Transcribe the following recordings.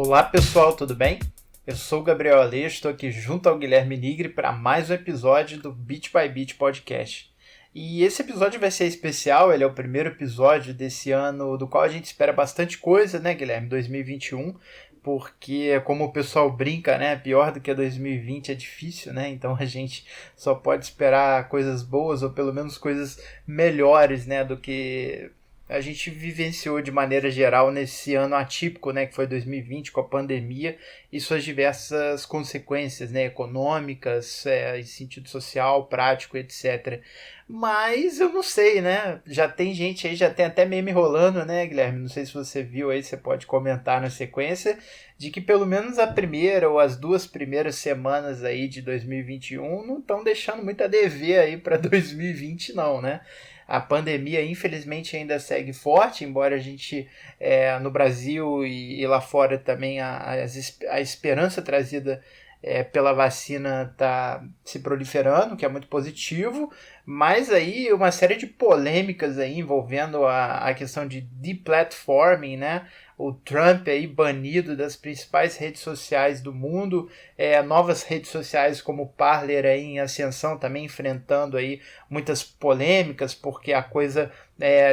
Olá pessoal, tudo bem? Eu sou o Gabriel Aleixo, estou aqui junto ao Guilherme Nigri para mais um episódio do Bit by Bit Podcast. E esse episódio vai ser especial, ele é o primeiro episódio desse ano do qual a gente espera bastante coisa, né, Guilherme? 2021, porque como o pessoal brinca, né, pior do que 2020 é difícil, né? Então a gente só pode esperar coisas boas ou pelo menos coisas melhores, né, do que a gente vivenciou de maneira geral nesse ano atípico, né, que foi 2020, com a pandemia e suas diversas consequências, né, econômicas, em sentido social, prático, etc. Mas eu não sei, né, já tem gente aí, já tem até meme rolando, né, Guilherme, não sei se você viu aí, você pode comentar na sequência, de que pelo menos a primeira ou as duas primeiras semanas aí de 2021 não estão deixando muito a dever aí para 2020 não, né? A pandemia, infelizmente, ainda segue forte, embora a gente, no Brasil e lá fora também, a esperança trazida pela vacina está se proliferando, que é muito positivo, mas aí uma série de polêmicas aí envolvendo a questão de deplatforming, né? O Trump aí banido das principais redes sociais do mundo, novas redes sociais como o Parler aí em ascensão, também enfrentando aí muitas polêmicas, porque a coisa,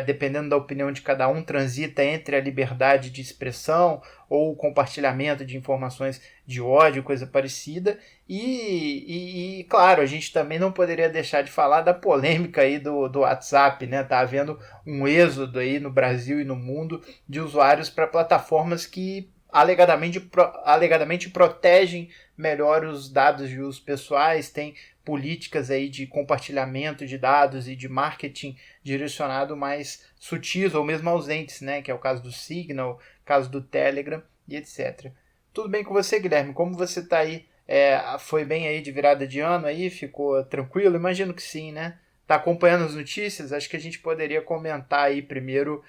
dependendo da opinião de cada um, transita entre a liberdade de expressão ou o compartilhamento de informações de ódio, coisa parecida. E claro, a gente também não poderia deixar de falar da polêmica aí do WhatsApp, né? Tá havendo um êxodo aí no Brasil e no mundo de usuários para plataformas que alegadamente protegem melhor os dados de uso pessoais, tem políticas aí de compartilhamento de dados e de marketing direcionado mais sutis ou mesmo ausentes, né? Que é o caso do Signal, caso do Telegram e etc. Tudo bem com você, Guilherme? Como você está aí? Foi bem aí de virada de ano aí? Ficou tranquilo? Imagino que sim, né? Tá acompanhando as notícias? Acho que a gente poderia comentar aí primeiro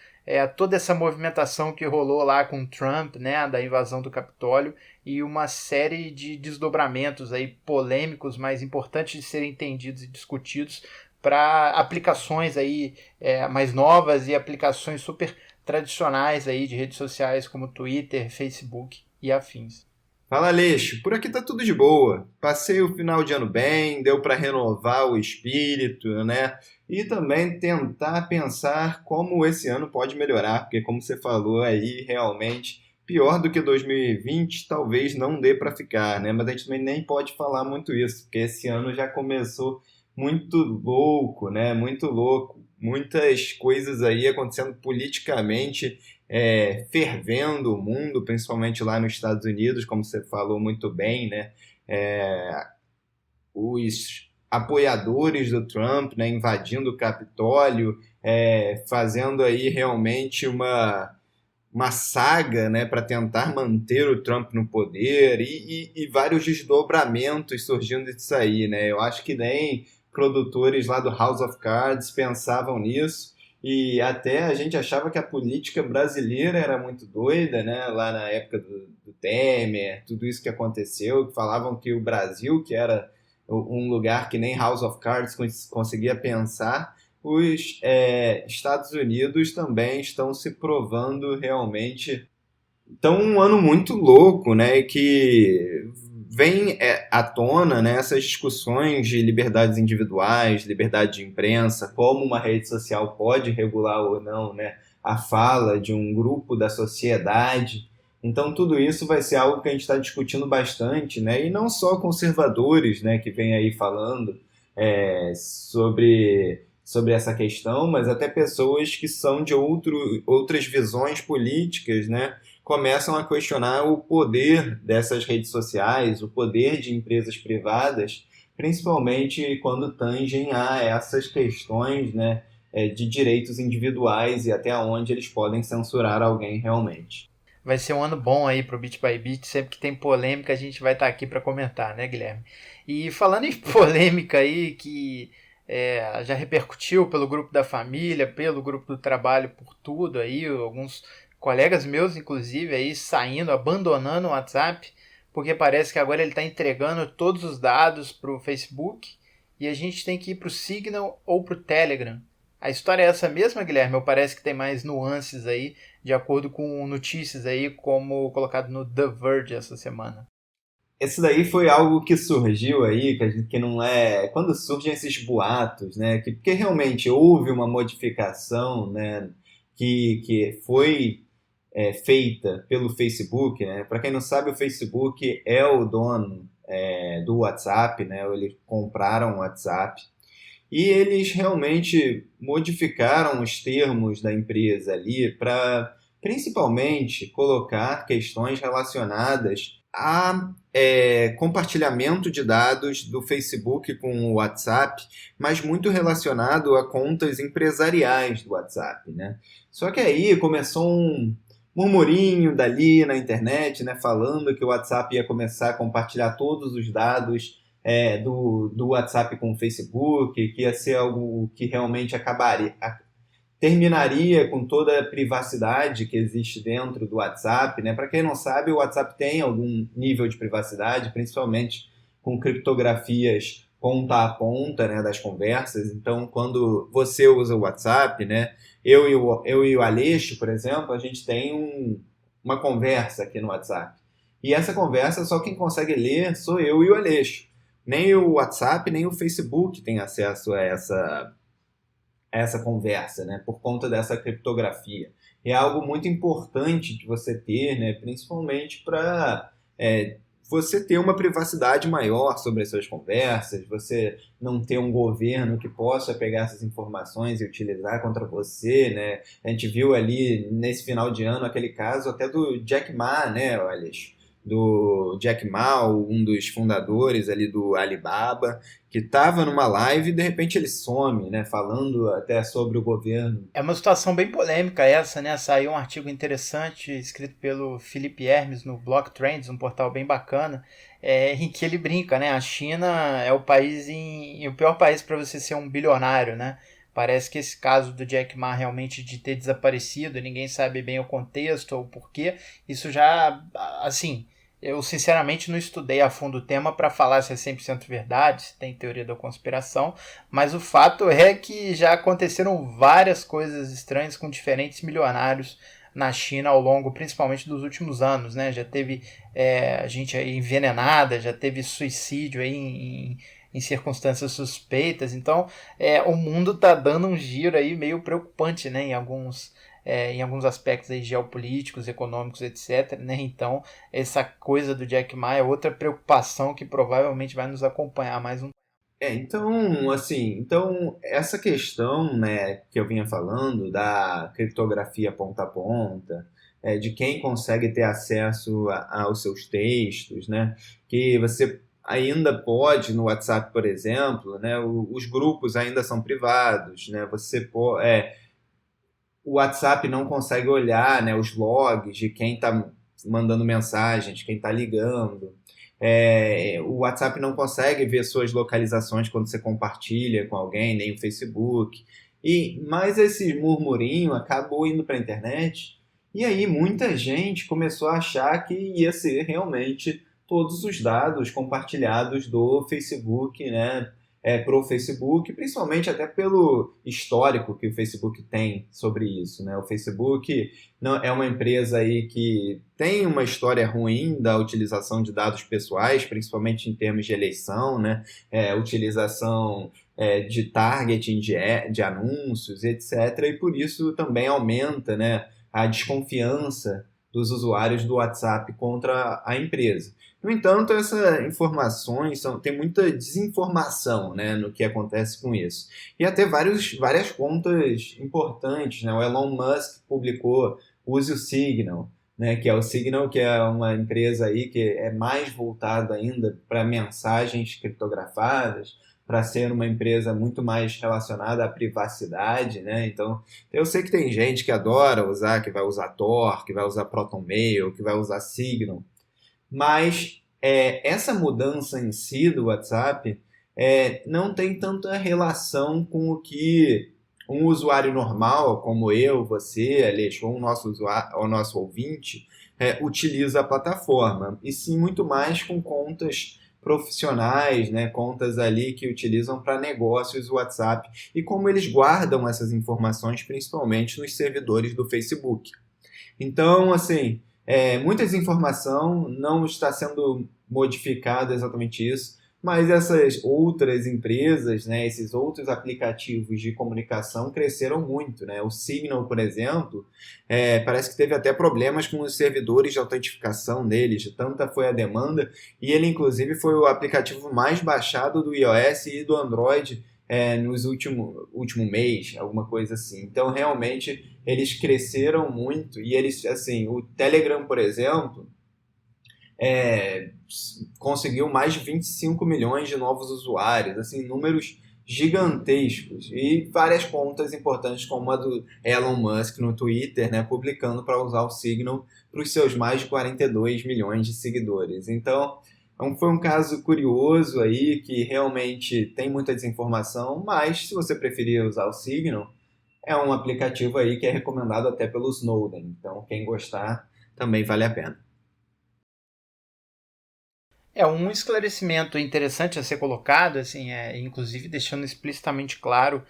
toda essa movimentação que rolou lá com Trump, né, da invasão do Capitólio e uma série de desdobramentos aí polêmicos, mas importantes de serem entendidos e discutidos para aplicações aí mais novas e aplicações super tradicionais aí de redes sociais como Twitter, Facebook e afins. Fala, Aleixo. Por aqui tá tudo de boa. Passei o final de ano bem, deu para renovar o espírito, né? E também tentar pensar como esse ano pode melhorar, porque como você falou aí, realmente pior do que 2020, talvez não dê para ficar, né? Mas a gente também nem pode falar muito isso, porque esse ano já começou muito louco, né? Muito louco. Muitas coisas aí acontecendo politicamente fervendo o mundo, principalmente lá nos Estados Unidos, como você falou muito bem, né? É, os apoiadores do Trump, né, invadindo o Capitólio, fazendo aí realmente uma saga, né, para tentar manter o Trump no poder e vários desdobramentos surgindo disso aí, né? Eu acho que nem produtores lá do House of Cards pensavam nisso e até a gente achava que a política brasileira era muito doida, né? Lá na época do Temer, tudo isso que aconteceu, falavam que o Brasil, que era um lugar que nem House of Cards conseguia pensar, os Estados Unidos também estão se provando realmente. Então, um ano muito louco, né? Que vem à tona, né, essas discussões de liberdades individuais, liberdade de imprensa, como uma rede social pode regular ou não, né, a fala de um grupo da sociedade. Então, tudo isso vai ser algo que a gente está discutindo bastante, né, e não só conservadores, né, que vem aí falando sobre essa questão, mas até pessoas que são de outras visões políticas, né, começam a questionar o poder dessas redes sociais, o poder de empresas privadas, principalmente quando tangem a essas questões, né, de direitos individuais e até onde eles podem censurar alguém realmente. Vai ser um ano bom aí pro Bit by Bit, sempre que tem polêmica a gente vai estar aqui para comentar, né, Guilherme? E falando em polêmica aí que já repercutiu pelo grupo da família, pelo grupo do trabalho, por tudo aí, alguns colegas meus inclusive aí saindo, abandonando o WhatsApp, porque parece que agora ele está entregando todos os dados pro Facebook e a gente tem que ir pro Signal ou pro Telegram. A história é essa mesma, Guilherme? Ou parece que tem mais nuances aí, de acordo com notícias aí, como colocado no The Verge essa semana? Esse daí foi algo que surgiu aí, que não é. Quando surgem esses boatos, né? Porque realmente houve uma modificação, né? Que foi feita pelo Facebook, né? Para quem não sabe, o Facebook é o dono do WhatsApp, né? Eles compraram o WhatsApp e eles realmente modificaram os termos da empresa ali para principalmente colocar questões relacionadas a compartilhamento de dados do Facebook com o WhatsApp, mas muito relacionado a contas empresariais do WhatsApp, né? Só que aí começou um murmurinho dali na internet, né, falando que o WhatsApp ia começar a compartilhar todos os dados do WhatsApp com o Facebook, que ia ser algo que realmente terminaria com toda a privacidade que existe dentro do WhatsApp, né? Para quem não sabe, o WhatsApp tem algum nível de privacidade, principalmente com criptografias ponta a ponta, né, das conversas. Então, quando você usa o WhatsApp, né, eu e o Aleixo, por exemplo, a gente tem uma conversa aqui no WhatsApp. E essa conversa só quem consegue ler sou eu e o Aleixo. Nem o WhatsApp, nem o Facebook tem acesso a essa conversa, né, por conta dessa criptografia. É algo muito importante de você ter, né, principalmente para você ter uma privacidade maior sobre as suas conversas, você não ter um governo que possa pegar essas informações e utilizar contra você, né? A gente viu ali nesse final de ano aquele caso até do Jack Ma, né, Alex? Do Jack Ma, um dos fundadores ali do Alibaba, que estava numa live e de repente ele some, né, falando até sobre o governo. É uma situação bem polêmica essa, né? Saiu um artigo interessante escrito pelo Felipe Hermes no Block Trends, um portal bem bacana, em que ele brinca, né? A China é o pior país para você ser um bilionário, né? Parece que esse caso do Jack Ma realmente de ter desaparecido, ninguém sabe bem o contexto ou o porquê, isso já, assim, eu sinceramente não estudei a fundo o tema para falar se é 100% verdade, se tem teoria da conspiração, mas o fato é que já aconteceram várias coisas estranhas com diferentes milionários na China ao longo, principalmente dos últimos anos, né? Já teve gente aí envenenada, já teve suicídio aí em circunstâncias suspeitas. Então, o mundo tá dando um giro aí meio preocupante, né? Em alguns aspectos aí geopolíticos, econômicos, etc. Né? Então, essa coisa do Jack Ma é outra preocupação que provavelmente vai nos acompanhar mais um. Então, assim, essa questão, né, que eu vinha falando da criptografia ponta a ponta, de quem consegue ter acesso aos seus textos, né, que você ainda pode no WhatsApp, por exemplo, né, os grupos ainda são privados, né, o WhatsApp não consegue olhar, né, os logs de quem está mandando mensagem, de quem está ligando. O WhatsApp não consegue ver suas localizações quando você compartilha com alguém, nem o Facebook. Mas esse murmurinho acabou indo para a internet e aí muita gente começou a achar que ia ser realmente todos os dados compartilhados do Facebook, né, para o Facebook, principalmente até pelo histórico que o Facebook tem sobre isso, né? O Facebook não é uma empresa aí que tem uma história ruim da utilização de dados pessoais, principalmente em termos de eleição, né? Utilização de targeting de anúncios, etc. E por isso também aumenta, né, a desconfiança dos usuários do WhatsApp contra a empresa. No entanto, essas informações tem muita desinformação, né, no que acontece com isso. E até várias contas importantes, né? O Elon Musk publicou Use o Signal, né, que é o Signal, que é uma empresa aí que é mais voltada ainda para mensagens criptografadas, para ser uma empresa muito mais relacionada à privacidade, né? Então, eu sei que tem gente que adora usar, que vai usar Tor, que vai usar ProtonMail, que vai usar Signal, mas essa mudança em si do WhatsApp não tem tanta relação com o que um usuário normal, como eu, você, Aleixo, ou o nosso ouvinte, utiliza a plataforma, e sim muito mais com contas profissionais, né, contas ali que utilizam para negócios o WhatsApp e como eles guardam essas informações, principalmente nos servidores do Facebook. Então, assim, muita desinformação, não está sendo modificado exatamente isso, mas essas outras empresas, né, esses outros aplicativos de comunicação cresceram muito, né? O Signal, por exemplo, parece que teve até problemas com os servidores de autentificação deles, tanta foi a demanda, e ele inclusive foi o aplicativo mais baixado do iOS e do Android nos último mês, alguma coisa assim. Então, realmente, eles cresceram muito e eles, assim, o Telegram, por exemplo, é, conseguiu mais de 25 milhões de novos usuários, assim, números gigantescos e várias contas importantes como a do Elon Musk no Twitter, né, publicando para usar o Signal para os seus mais de 42 milhões de seguidores. Então, foi um caso curioso aí que realmente tem muita desinformação, mas se você preferir usar o Signal, é um aplicativo aí que é recomendado até pelo Snowden. Então, quem gostar, também vale a pena. Um esclarecimento interessante a ser colocado, assim, inclusive deixando explicitamente claro,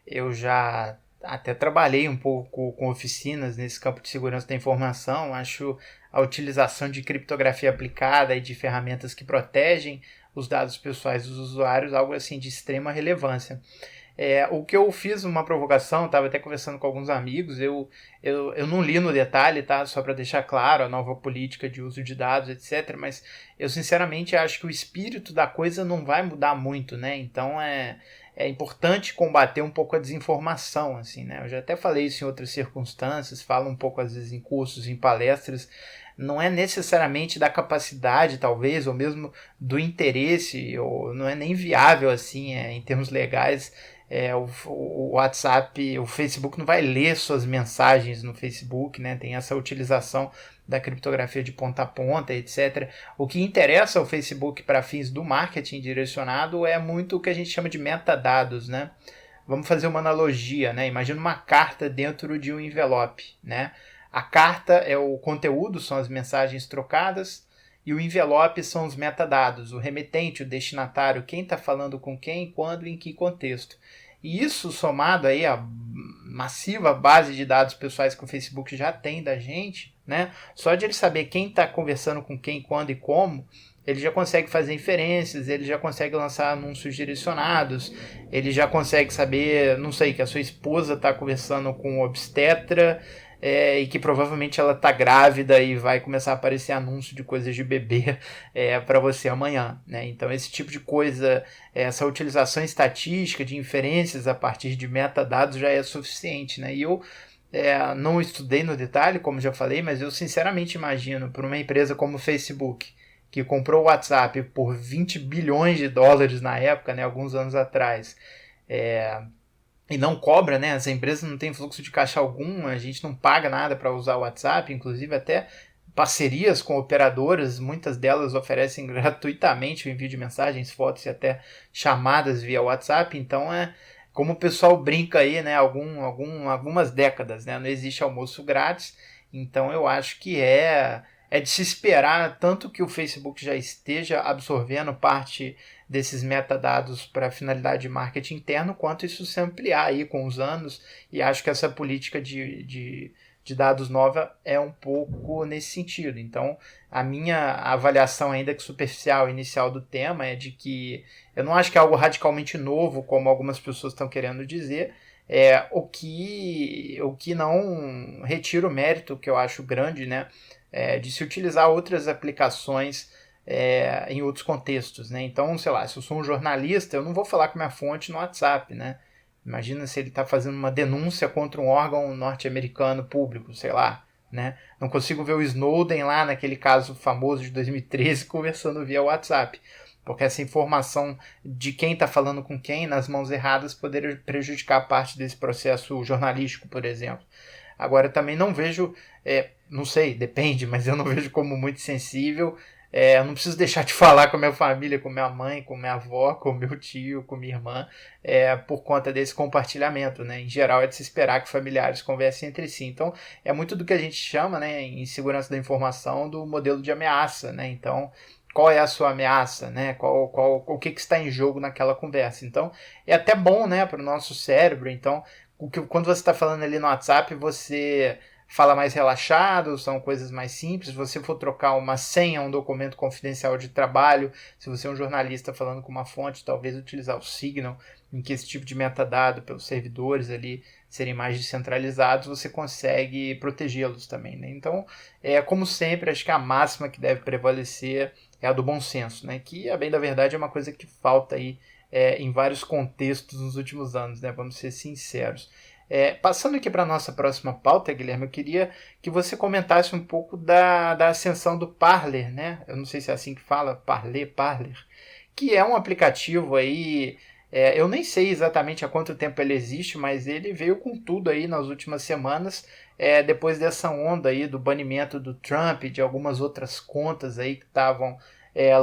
eu já até trabalhei um pouco com oficinas nesse campo de segurança da informação, acho a utilização de criptografia aplicada e de ferramentas que protegem os dados pessoais dos usuários algo assim de extrema relevância. O que eu fiz uma provocação, estava até conversando com alguns amigos, eu não li no detalhe, tá? Só para deixar claro a nova política de uso de dados, etc. Mas eu sinceramente acho que o espírito da coisa não vai mudar muito, né? Então é importante combater um pouco a desinformação, assim, né? Eu já até falei isso em outras circunstâncias, falo um pouco às vezes em cursos, em palestras. Não é necessariamente da capacidade, talvez, ou mesmo do interesse, ou não é nem viável, assim, em termos legais, o WhatsApp, o Facebook não vai ler suas mensagens no Facebook, né? Tem essa utilização da criptografia de ponta a ponta, etc. O que interessa ao Facebook para fins do marketing direcionado é muito o que a gente chama de metadados, né? Vamos fazer uma analogia, né? Imagina uma carta dentro de um envelope, né? A carta é o conteúdo, são as mensagens trocadas, e o envelope são os metadados, o remetente, o destinatário, quem está falando com quem, quando e em que contexto. E isso somado aí à massiva base de dados pessoais que o Facebook já tem da gente, né? Só de ele saber quem está conversando com quem, quando e como, ele já consegue fazer inferências, ele já consegue lançar anúncios direcionados, ele já consegue saber, não sei, que a sua esposa está conversando com o obstetra, e que provavelmente ela tá grávida e vai começar a aparecer anúncio de coisas de bebê para você amanhã, né? Então esse tipo de coisa, essa utilização estatística de inferências a partir de metadados já é suficiente, né? E eu não estudei no detalhe, como já falei, mas eu sinceramente imagino para uma empresa como o Facebook, que comprou o WhatsApp por 20 bilhões de dólares na época, né, alguns anos atrás, e não cobra, né? As empresas não têm fluxo de caixa algum, a gente não paga nada para usar o WhatsApp, inclusive até parcerias com operadoras, muitas delas oferecem gratuitamente o envio de mensagens, fotos e até chamadas via WhatsApp, então como o pessoal brinca aí, né, algumas décadas, né, não existe almoço grátis, então eu acho que é de se esperar tanto que o Facebook já esteja absorvendo parte desses metadados para finalidade de marketing interno, quanto isso se ampliar aí com os anos, e acho que essa política de dados nova é um pouco nesse sentido. Então, a minha avaliação, ainda que superficial, inicial do tema, é de que eu não acho que é algo radicalmente novo, como algumas pessoas estão querendo dizer, o que não retira o mérito, que eu acho grande, né, de se utilizar outras aplicações em outros contextos, né? Então, sei lá, se eu sou um jornalista, eu não vou falar com minha fonte no WhatsApp, né? Imagina se ele está fazendo uma denúncia contra um órgão norte-americano público, sei lá, né? Não consigo ver o Snowden lá naquele caso famoso de 2013 conversando via WhatsApp, porque essa informação de quem está falando com quem nas mãos erradas poderia prejudicar parte desse processo jornalístico, por exemplo. Agora, também não vejo, não sei, depende, mas eu não vejo como muito sensível. Eu não preciso deixar de falar com a minha família, com minha mãe, com minha avó, com meu tio, com minha irmã, por conta desse compartilhamento, né? Em geral, é de se esperar que familiares conversem entre si. Então, é muito do que a gente chama, né, em segurança da informação, do modelo de ameaça, né? Então, qual é a sua ameaça, né? O que está em jogo naquela conversa. Então, é até bom, né, para o nosso cérebro. Então, quando você está falando ali no WhatsApp, você fala mais relaxado, são coisas mais simples. Se você for trocar uma senha, um documento confidencial de trabalho, se você é um jornalista falando com uma fonte, talvez utilizar o Signal, em que esse tipo de metadado pelos servidores ali serem mais descentralizados, você consegue protegê-los também, né? Então, como sempre, acho que a máxima que deve prevalecer é a do bom senso, né? Que, a bem da verdade, é uma coisa que falta aí em vários contextos nos últimos anos, né? Vamos ser sinceros. Passando aqui para a nossa próxima pauta, Guilherme, eu queria que você comentasse um pouco da ascensão do Parler, né? Eu não sei se é assim que fala, Parler, que é um aplicativo aí. Eu nem sei exatamente há quanto tempo ele existe, mas ele veio com tudo aí nas últimas semanas, depois dessa onda aí do banimento do Trump e de algumas outras contas aí que estavam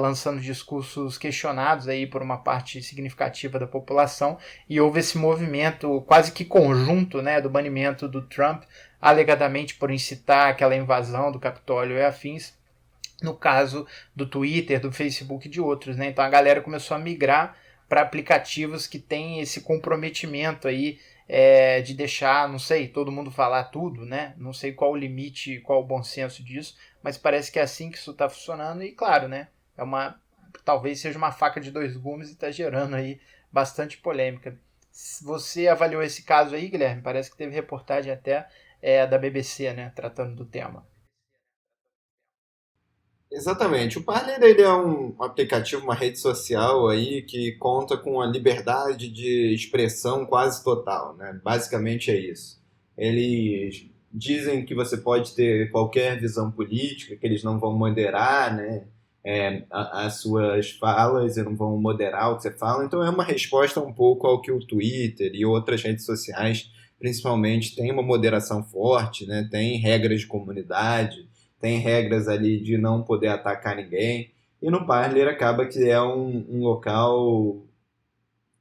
lançando discursos questionados aí por uma parte significativa da população, e houve esse movimento quase que conjunto, né, do banimento do Trump, alegadamente por incitar aquela invasão do Capitólio e afins, no caso do Twitter, do Facebook e de outros, né? Então a galera começou a migrar para aplicativos que têm esse comprometimento aí de deixar, não sei, todo mundo falar tudo, né? Não sei qual o limite, qual o bom senso disso, mas parece que é assim que isso está funcionando e claro, né? Talvez seja uma faca de dois gumes e está gerando aí bastante polêmica. Você avaliou esse caso aí, Guilherme? Parece que teve reportagem até da BBC, né? Tratando do tema. Exatamente. O Parler ele é um aplicativo, uma rede social aí que conta com a liberdade de expressão quase total, né? Basicamente é isso. Eles dizem que você pode ter qualquer visão política, que eles não vão moderar, né? As suas falas e não vão moderar o que você fala. Então é uma resposta um pouco ao que o Twitter e outras redes sociais, principalmente, têm uma moderação forte, né? Tem regras de comunidade, tem regras ali de não poder atacar ninguém. E no Parler acaba que é um local,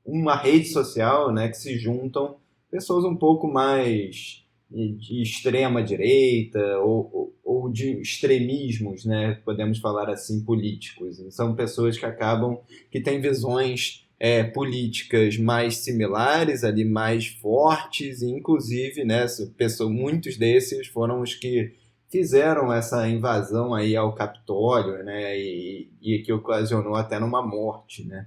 uma rede social, né, que se juntam pessoas um pouco mais de extrema direita ou de extremismos, né, podemos falar assim, políticos. São pessoas que acabam que têm visões políticas mais similares, ali mais fortes, e inclusive, né, muitos desses foram os que fizeram essa invasão aí ao Capitólio, né, e que ocasionou até numa morte, né,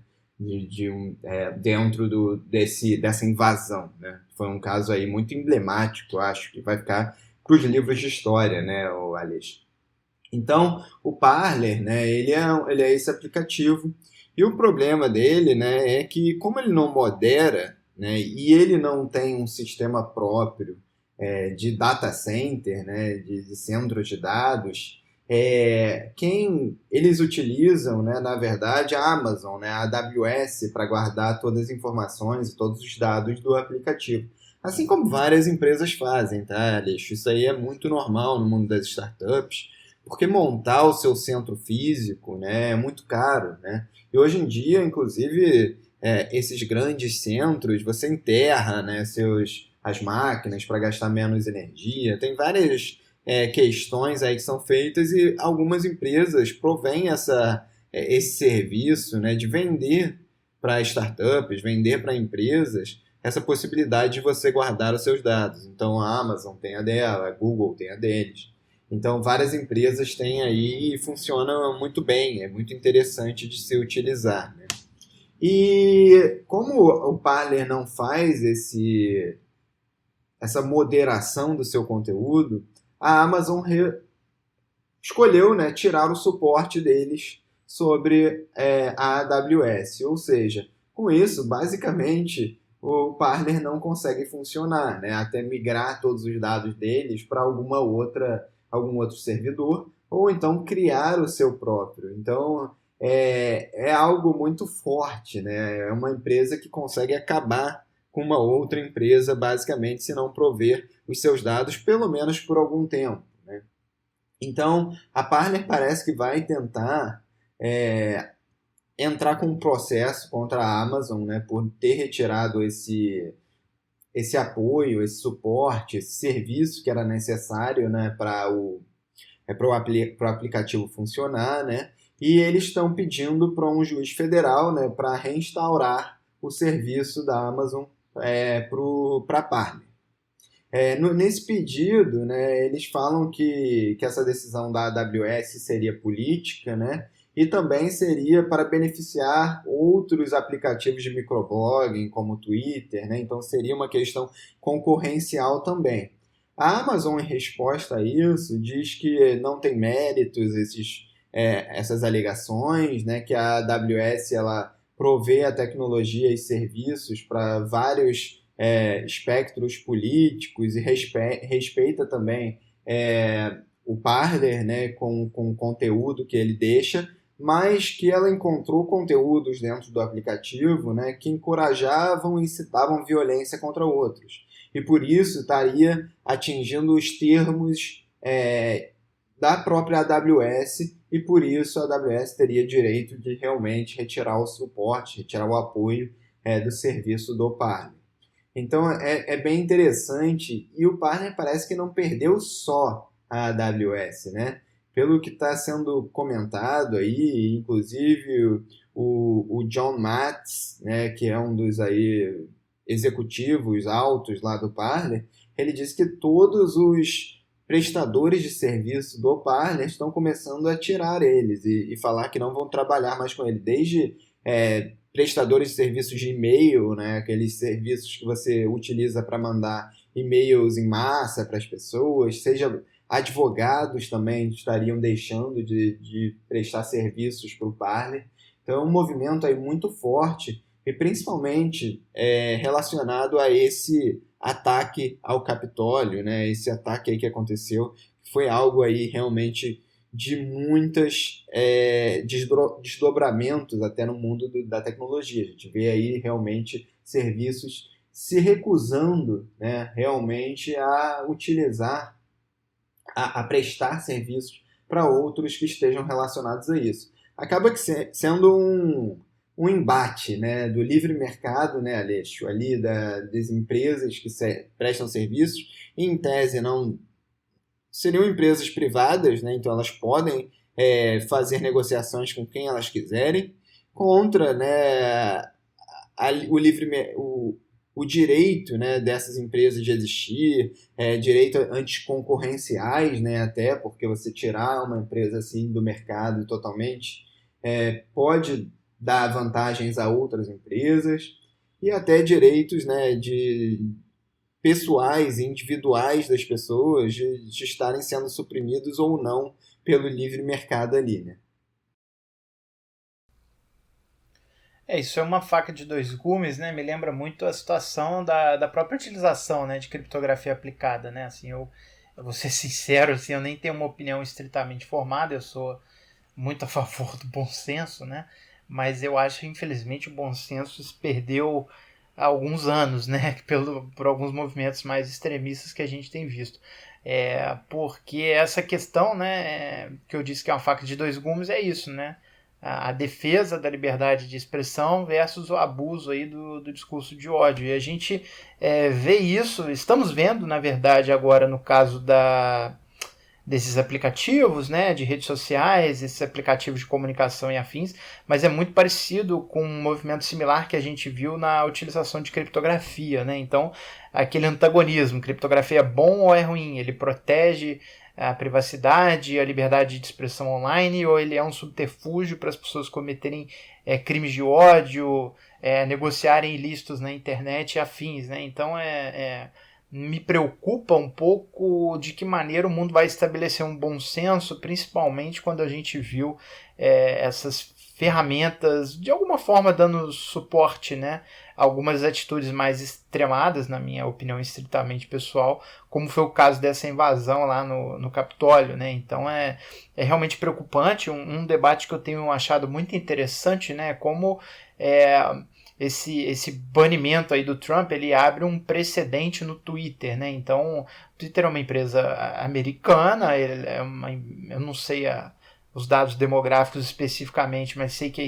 dentro dessa invasão, né? Foi um caso aí muito emblemático, acho que vai ficar para os livros de história, né, o Alex? Então, o Parler, né, ele é esse aplicativo e o problema dele, né, é que como ele não modera, né, e ele não tem um sistema próprio de data center, né, de centro de dados, quem eles utilizam, né, na verdade, a Amazon, né, a AWS, para guardar todas as informações e todos os dados do aplicativo. Assim como várias empresas fazem, tá, Aleixo? Isso aí é muito normal no mundo das startups, porque montar o seu centro físico, né, é muito caro, né? E hoje em dia, inclusive, esses grandes centros, você enterra, né, as máquinas para gastar menos energia. Tem várias questões aí que são feitas e algumas empresas provêm esse serviço, né, de vender para startups, vender para empresas essa possibilidade de você guardar os seus dados. Então a Amazon tem a dela, a Google tem a deles. Então várias empresas têm aí e funciona muito bem, é muito interessante de se utilizar, né? E como o Parler não faz essa moderação do seu conteúdo, a Amazon escolheu, né, tirar o suporte deles sobre a AWS. Ou seja, com isso, basicamente, o Parler não consegue funcionar, né, até migrar todos os dados deles para algum outro servidor, ou então criar o seu próprio. Então, é algo muito forte, né? É uma empresa que consegue acabar com uma outra empresa, basicamente, se não prover os seus dados, pelo menos por algum tempo, né? Então, a Parler parece que vai tentar entrar com um processo contra a Amazon, né, por ter retirado esse apoio, esse suporte, esse serviço que era necessário, né, para o aplicativo funcionar, né? e eles estão pedindo para um juiz federal, né, para reinstaurar o serviço da Amazon para a Parler. Nesse pedido, né, eles falam que essa decisão da AWS seria política, né, e também seria para beneficiar outros aplicativos de microblogging, como o Twitter, né, então seria uma questão concorrencial também. A Amazon, em resposta a isso, diz que não tem méritos essas alegações, né, que a AWS ela provê a tecnologia e serviços para vários espectros políticos e respeita também o Parler, né, com o conteúdo que ele deixa, mas que ela encontrou conteúdos dentro do aplicativo, né, que encorajavam e incitavam violência contra outros. E por isso estaria atingindo os termos da própria AWS, e por isso a AWS teria direito de realmente retirar o suporte, retirar o apoio do serviço do Parler. Então é bem interessante, e o Parler parece que não perdeu só a AWS, né? Pelo que está sendo comentado aí, inclusive o John Matz, né, que é um dos aí executivos altos lá do Parler, ele disse que todos os prestadores de serviço do Parler estão começando a tirar eles e falar que não vão trabalhar mais com ele, desde prestadores de serviços de e-mail, né, aqueles serviços que você utiliza para mandar e-mails em massa para as pessoas, seja advogados também estariam deixando de prestar serviços para o Parler. Então é um movimento aí muito forte e principalmente relacionado a esse ataque ao Capitólio, né, esse ataque aí que aconteceu, foi algo aí realmente de muitos desdobramentos até no mundo da tecnologia. A gente vê aí realmente serviços se recusando, né, realmente a utilizar, a prestar serviços para outros que estejam relacionados a isso. Acaba que sendo um embate, né, do livre mercado, né, Aleixo, ali das empresas que prestam serviços, em tese não seriam empresas privadas, né? Então elas podem fazer negociações com quem elas quiserem, contra, né, o direito, né, dessas empresas de existir, direito anticoncorrenciais, né, até porque você tirar uma empresa assim do mercado totalmente pode dar vantagens a outras empresas, e até direitos, né, de pessoais e individuais das pessoas de estarem sendo suprimidos ou não pelo livre mercado ali, né? Isso é uma faca de dois gumes, né? Me lembra muito a situação da própria utilização, né, de criptografia aplicada, né? Assim, eu vou ser sincero, assim, eu nem tenho uma opinião estritamente formada, eu sou muito a favor do bom senso, né? Mas eu acho que, infelizmente, o bom senso se perdeu há alguns anos, né? Por alguns movimentos mais extremistas que a gente tem visto. Porque essa questão, né, que eu disse que é uma faca de dois gumes, é isso, né? A defesa da liberdade de expressão versus o abuso aí do discurso de ódio. E a gente vê isso, estamos vendo, na verdade, agora no caso desses aplicativos, né, de redes sociais, esses aplicativos de comunicação e afins, mas é muito parecido com um movimento similar que a gente viu na utilização de criptografia, né? Então, aquele antagonismo, criptografia é bom ou é ruim? Ele protege a privacidade, a liberdade de expressão online, ou ele é um subterfúgio para as pessoas cometerem crimes de ódio, negociarem ilícitos na internet e afins, né? Então, me preocupa um pouco de que maneira o mundo vai estabelecer um bom senso, principalmente quando a gente viu essas ferramentas de alguma forma dando suporte, né, a algumas atitudes mais extremadas, na minha opinião estritamente pessoal, como foi o caso dessa invasão lá no Capitólio, né? Então é realmente preocupante, um debate que eu tenho achado muito interessante, né, como esse banimento aí do Trump, ele abre um precedente no Twitter, né? Então, o Twitter é uma empresa americana, eu não sei os dados demográficos especificamente, mas sei que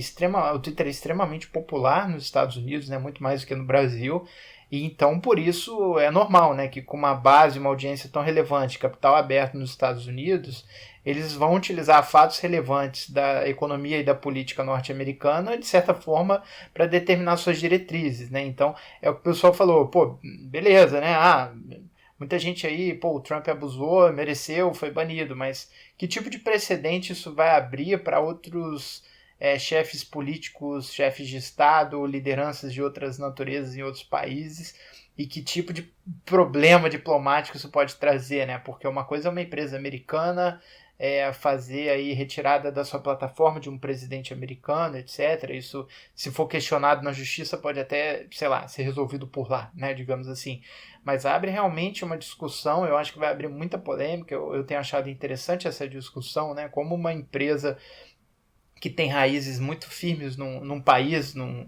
o Twitter é extremamente popular nos Estados Unidos, né? Muito mais do que no Brasil. E então, por isso, é normal, né, que com uma base, uma audiência tão relevante, capital aberto nos Estados Unidos, eles vão utilizar fatos relevantes da economia e da política norte-americana, de certa forma, para determinar suas diretrizes, né? Então, é o que o pessoal falou, pô, beleza, né? Muita gente aí, pô, o Trump abusou, mereceu, foi banido, mas que tipo de precedente isso vai abrir para outros chefes políticos, chefes de Estado, lideranças de outras naturezas em outros países, e que tipo de problema diplomático isso pode trazer, né? Porque uma coisa é uma empresa americana fazer aí retirada da sua plataforma de um presidente americano, etc. Isso, se for questionado na justiça, pode até, sei lá, ser resolvido por lá, né? Digamos assim. Mas abre realmente uma discussão, eu acho que vai abrir muita polêmica, eu tenho achado interessante essa discussão, né? Como uma empresa que tem raízes muito firmes num país, num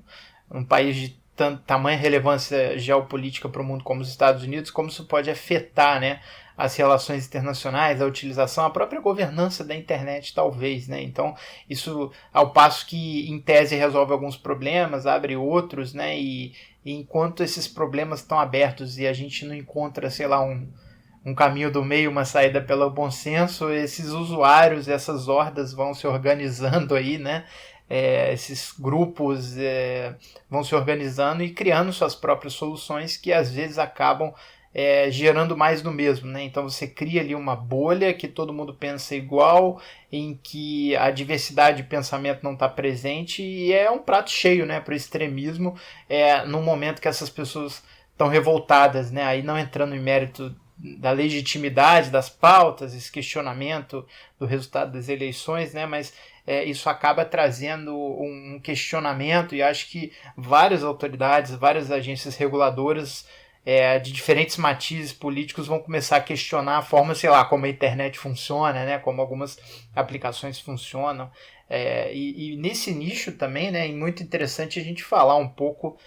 país de tamanha relevância geopolítica para o mundo como os Estados Unidos, como isso pode afetar, né, as relações internacionais, a utilização, a própria governança da internet, talvez, né? Então, isso, ao passo que, em tese, resolve alguns problemas, abre outros, né? E enquanto esses problemas estão abertos e a gente não encontra, sei lá, um caminho do meio, uma saída pelo bom senso, esses usuários, essas hordas vão se organizando aí, né? Esses grupos vão se organizando e criando suas próprias soluções que às vezes acabam gerando mais do mesmo, né? Então você cria ali uma bolha que todo mundo pensa igual, em que a diversidade de pensamento não está presente e é um prato cheio, né, para o extremismo, no momento que essas pessoas estão revoltadas, né? Aí não entrando em mérito da legitimidade das pautas, esse questionamento do resultado das eleições, né? Mas isso acaba trazendo um questionamento e acho que várias autoridades, várias agências reguladoras de diferentes matizes políticos vão começar a questionar a forma, sei lá, como a internet funciona, né? Como algumas aplicações funcionam. E nesse nicho também, né, é muito interessante a gente falar um pouco,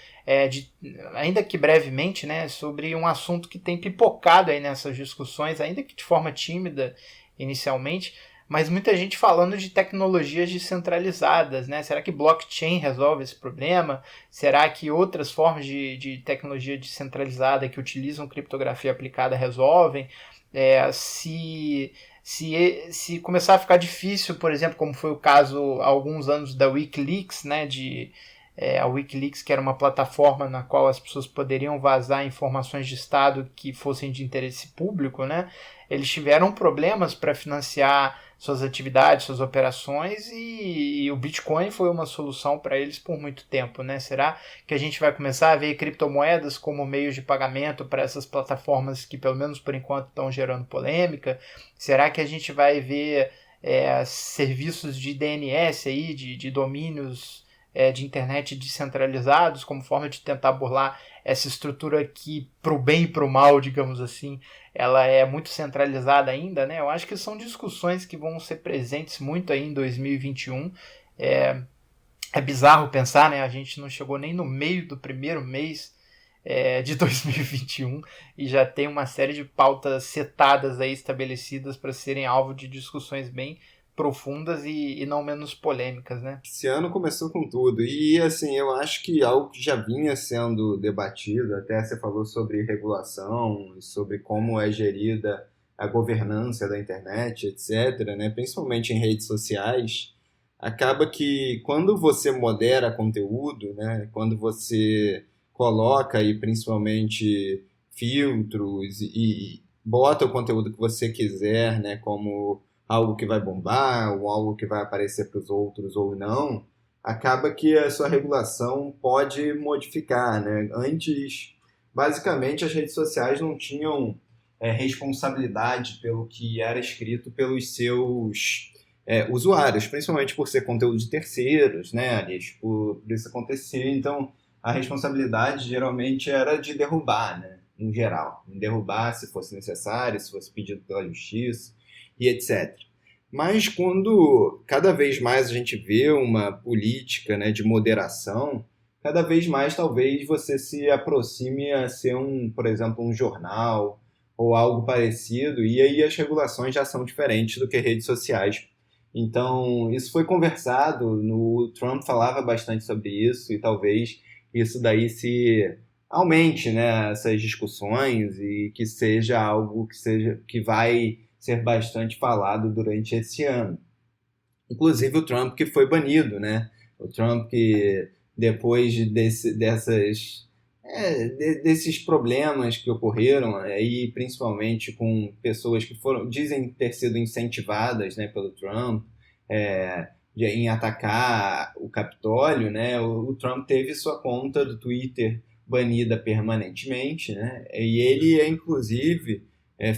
ainda que brevemente, né, sobre um assunto que tem pipocado aí nessas discussões, ainda que de forma tímida inicialmente, mas muita gente falando de tecnologias descentralizadas, né? Será que blockchain resolve esse problema? Será que outras formas de tecnologia descentralizada que utilizam criptografia aplicada resolvem? Se começar a ficar difícil, por exemplo, como foi o caso há alguns anos da Wikileaks, né, a Wikileaks, que era uma plataforma na qual as pessoas poderiam vazar informações de Estado que fossem de interesse público, né, eles tiveram problemas para financiar suas atividades, suas operações e o Bitcoin foi uma solução para eles por muito tempo, né? Será que a gente vai começar a ver criptomoedas como meios de pagamento para essas plataformas que, pelo menos por enquanto, estão gerando polêmica? Será que a gente vai ver serviços de DNS aí, de domínios de internet descentralizados como forma de tentar burlar essa estrutura que, para o bem e para o mal, digamos assim, ela é muito centralizada ainda, né? Eu acho que são discussões que vão ser presentes muito aí em 2021. É bizarro pensar, né? A gente não chegou nem no meio do primeiro mês de 2021 e já tem uma série de pautas setadas aí estabelecidas para serem alvo de discussões bem profundas e não menos polêmicas, né? Esse ano começou com tudo. E, assim, eu acho que algo que já vinha sendo debatido, até você falou sobre regulação, sobre como é gerida a governança da internet, etc., né? Principalmente em redes sociais, acaba que quando você modera conteúdo, né? Quando você coloca aí principalmente filtros e bota o conteúdo que você quiser, né? Como algo que vai bombar ou algo que vai aparecer para os outros ou não, acaba que a sua regulação pode modificar, né? Antes, basicamente, as redes sociais não tinham responsabilidade pelo que era escrito pelos seus usuários, principalmente por ser conteúdo de terceiros, né, Aliás, por isso acontecer. Então, a responsabilidade geralmente era de derrubar, né, em geral. Em derrubar se fosse necessário, se fosse pedido pela justiça e etc. Mas quando cada vez mais a gente vê uma política, né, de moderação, cada vez mais talvez você se aproxime a ser por exemplo, um jornal ou algo parecido, e aí as regulações já são diferentes do que redes sociais. Então, isso foi conversado, o Trump falava bastante sobre isso, e talvez isso daí se aumente, né, essas discussões e que seja algo que vai ser bastante falado durante esse ano. Inclusive o Trump que foi banido, né? O Trump que depois desses problemas que ocorreram aí, principalmente com pessoas que dizem ter sido incentivadas, né, pelo Trump, em atacar o Capitólio, né? O Trump teve sua conta do Twitter banida permanentemente, né? E ele, inclusive,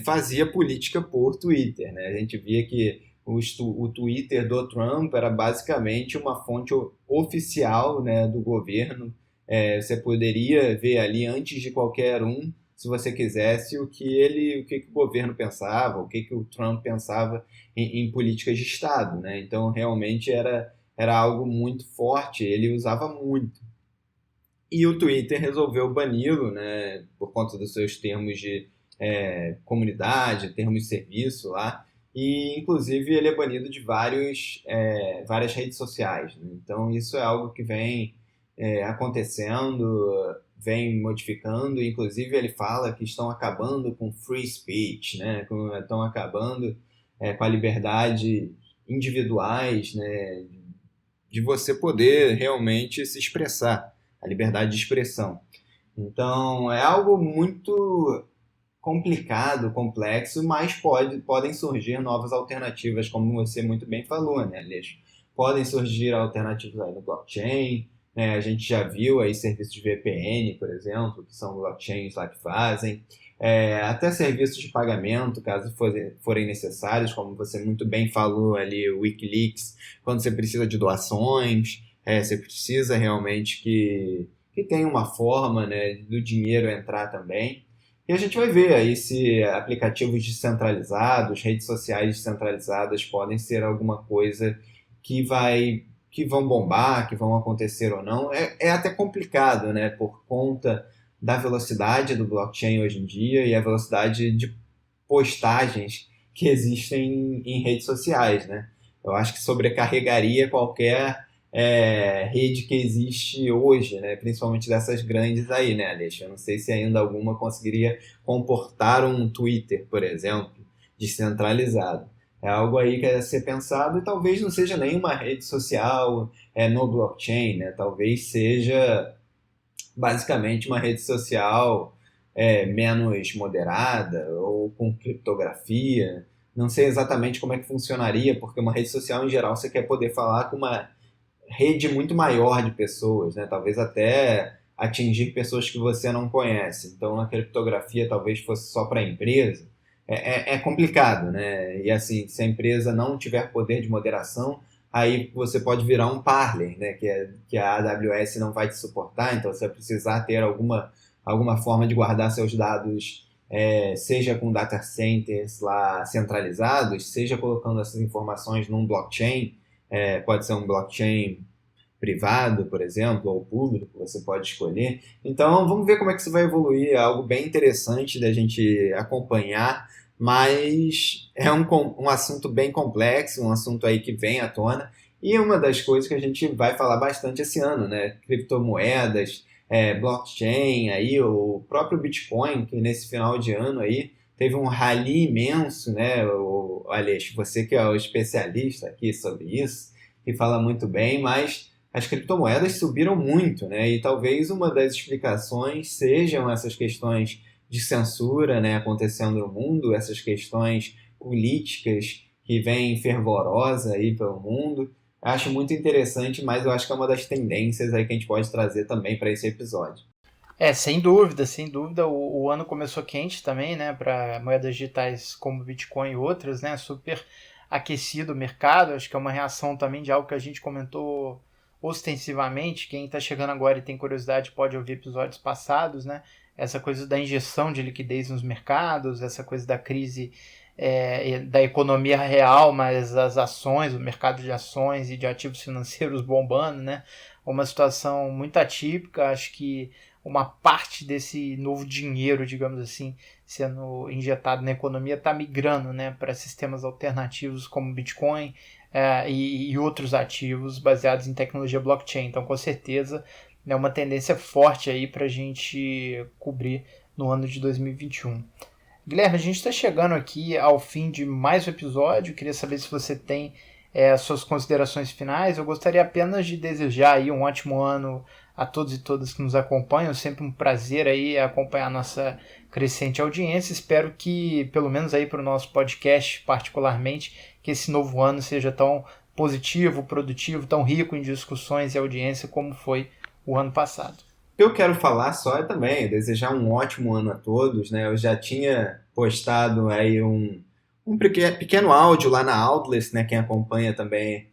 fazia política por Twitter, né? A gente via que o Twitter do Trump era basicamente uma fonte oficial, né, do governo. Você poderia ver ali antes de qualquer um, se você quisesse, o que o governo pensava, o que o Trump pensava em políticas de Estado, né? Então realmente era algo muito forte, ele usava muito. E o Twitter resolveu bani-lo, né, por conta dos seus termos de comunidade, termos de serviço lá. E, inclusive, ele é banido de várias redes sociais, né? Então, isso é algo que vem acontecendo, vem modificando. Inclusive, ele fala que estão acabando com free speech, né? Estão acabando com a liberdade individuais, né? De você poder realmente se expressar, a liberdade de expressão. Então, é algo muito complicado, complexo, mas podem surgir novas alternativas, como você muito bem falou, né, Aleixo? Podem surgir alternativas aí no blockchain, né? A gente já viu aí serviços de VPN, por exemplo, que são blockchains lá que fazem, até serviços de pagamento, caso forem necessários, como você muito bem falou ali, o Wikileaks, quando você precisa de doações, você precisa realmente que tenha uma forma, né, do dinheiro entrar também. E a gente vai ver aí se aplicativos descentralizados, redes sociais descentralizadas podem ser alguma coisa que vão bombar, que vão acontecer ou não. É até complicado, né? Por conta da velocidade do blockchain hoje em dia e a velocidade de postagens que existem em redes sociais, né? Eu acho que sobrecarregaria qualquer rede que existe hoje, né? Principalmente dessas grandes aí, né, Alexandre? Eu não sei se ainda alguma conseguiria comportar um Twitter, por exemplo, descentralizado. É algo aí que é ser pensado e talvez não seja nenhuma rede social no blockchain, né? Talvez seja basicamente uma rede social menos moderada ou com criptografia. Não sei exatamente como é que funcionaria, porque uma rede social em geral você quer poder falar com uma rede muito maior de pessoas, né? Talvez até atingir pessoas que você não conhece. Então, a criptografia talvez fosse só para a empresa. É complicado, né? E assim, se a empresa não tiver poder de moderação, aí você pode virar um parler, né? Que a AWS não vai te suportar, então você vai precisar ter alguma forma de guardar seus dados, seja com data centers lá centralizados, seja colocando essas informações num blockchain, pode ser um blockchain privado, por exemplo, ou público, você pode escolher. Então, vamos ver como é que isso vai evoluir. É algo bem interessante da gente acompanhar, mas é um assunto bem complexo, um assunto aí que vem à tona, e uma das coisas que a gente vai falar bastante esse ano, né? Criptomoedas, blockchain, aí, o próprio Bitcoin, que nesse final de ano aí teve um rally imenso, né, Aleixo? Você que é o especialista aqui sobre isso, que fala muito bem, mas as criptomoedas subiram muito, né? E talvez uma das explicações sejam essas questões de censura, né, acontecendo no mundo, essas questões políticas que vêm fervorosa aí pelo mundo. Acho muito interessante, mas eu acho que é uma das tendências aí que a gente pode trazer também para esse episódio. Sem dúvida, sem dúvida. O ano começou quente também, né, para moedas digitais como Bitcoin e outras, né, super aquecido o mercado. Acho que é uma reação também de algo que a gente comentou ostensivamente. Quem está chegando agora e tem curiosidade pode ouvir episódios passados, né, essa coisa da injeção de liquidez nos mercados, essa coisa da crise da economia real, mas as ações, o mercado de ações e de ativos financeiros bombando, né, uma situação muito atípica. Acho que uma parte desse novo dinheiro, digamos assim, sendo injetado na economia, está migrando, né, para sistemas alternativos como Bitcoin e outros ativos baseados em tecnologia blockchain. Então, com certeza, né, uma tendência forte aí para a gente cobrir no ano de 2021. Guilherme, a gente está chegando aqui ao fim de mais um episódio. Queria saber se você tem as suas considerações finais. Eu gostaria apenas de desejar aí um ótimo ano a todos e todas que nos acompanham. Sempre um prazer aí acompanhar a nossa crescente audiência. Espero que, pelo menos aí para o nosso podcast particularmente, que esse novo ano seja tão positivo, produtivo, tão rico em discussões e audiência como foi o ano passado. O que eu quero falar só é também desejar um ótimo ano a todos, né? Eu já tinha postado aí um pequeno áudio lá na Outlist, né? Quem acompanha também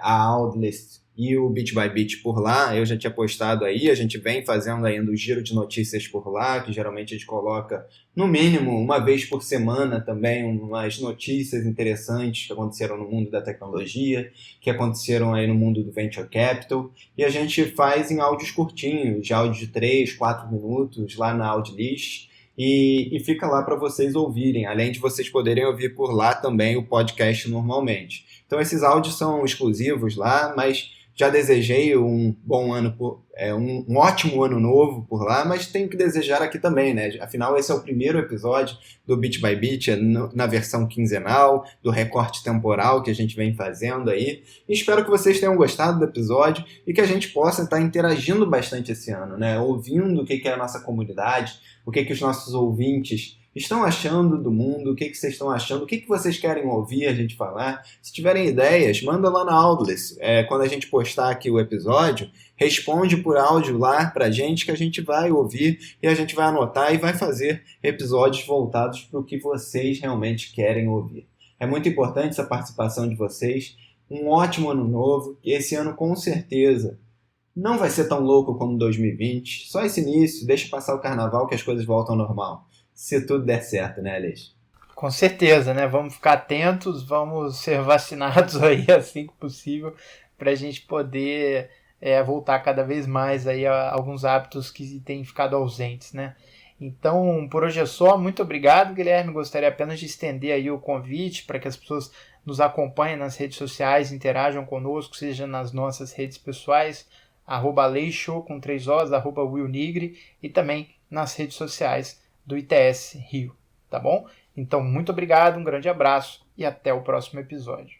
a Outlist e o Bit by Bit por lá, eu já tinha postado aí, a gente vem fazendo ainda o giro de notícias por lá, que geralmente a gente coloca no mínimo uma vez por semana também umas notícias interessantes que aconteceram no mundo da tecnologia, que aconteceram aí no mundo do Venture Capital, e a gente faz em áudios curtinhos, de áudio de 3, 4 minutos, lá na Audiolist, e fica lá para vocês ouvirem, além de vocês poderem ouvir por lá também o podcast normalmente. Então esses áudios são exclusivos lá, mas já desejei um bom ano, um ótimo ano novo por lá, mas tenho que desejar aqui também, né? Afinal, esse é o primeiro episódio do Bit by Bit, na versão quinzenal, do recorte temporal que a gente vem fazendo aí. E espero que vocês tenham gostado do episódio e que a gente possa estar interagindo bastante esse ano, né? Ouvindo o que é a nossa comunidade, o que os nossos ouvintes estão achando do mundo, o que vocês estão achando, o que vocês querem ouvir a gente falar. Se tiverem ideias, manda lá na Audiolist. Quando a gente postar aqui o episódio, responde por áudio lá pra gente que a gente vai ouvir e a gente vai anotar e vai fazer episódios voltados para o que vocês realmente querem ouvir. É muito importante essa participação de vocês. Um ótimo ano novo. Esse ano, com certeza, não vai ser tão louco como 2020. Só esse início, deixa passar o carnaval que as coisas voltam ao normal. Se tudo der certo, né, Alex? Com certeza, né? Vamos ficar atentos, vamos ser vacinados aí assim que possível para a gente poder voltar cada vez mais aí a alguns hábitos que têm ficado ausentes, né? Então, por hoje é só. Muito obrigado, Guilherme. Gostaria apenas de estender aí o convite para que as pessoas nos acompanhem nas redes sociais, interajam conosco, seja nas nossas redes pessoais, @leishow com 3 Os, @willnigre, e também nas redes sociais do ITS Rio, tá bom? Então, muito obrigado, um grande abraço e até o próximo episódio.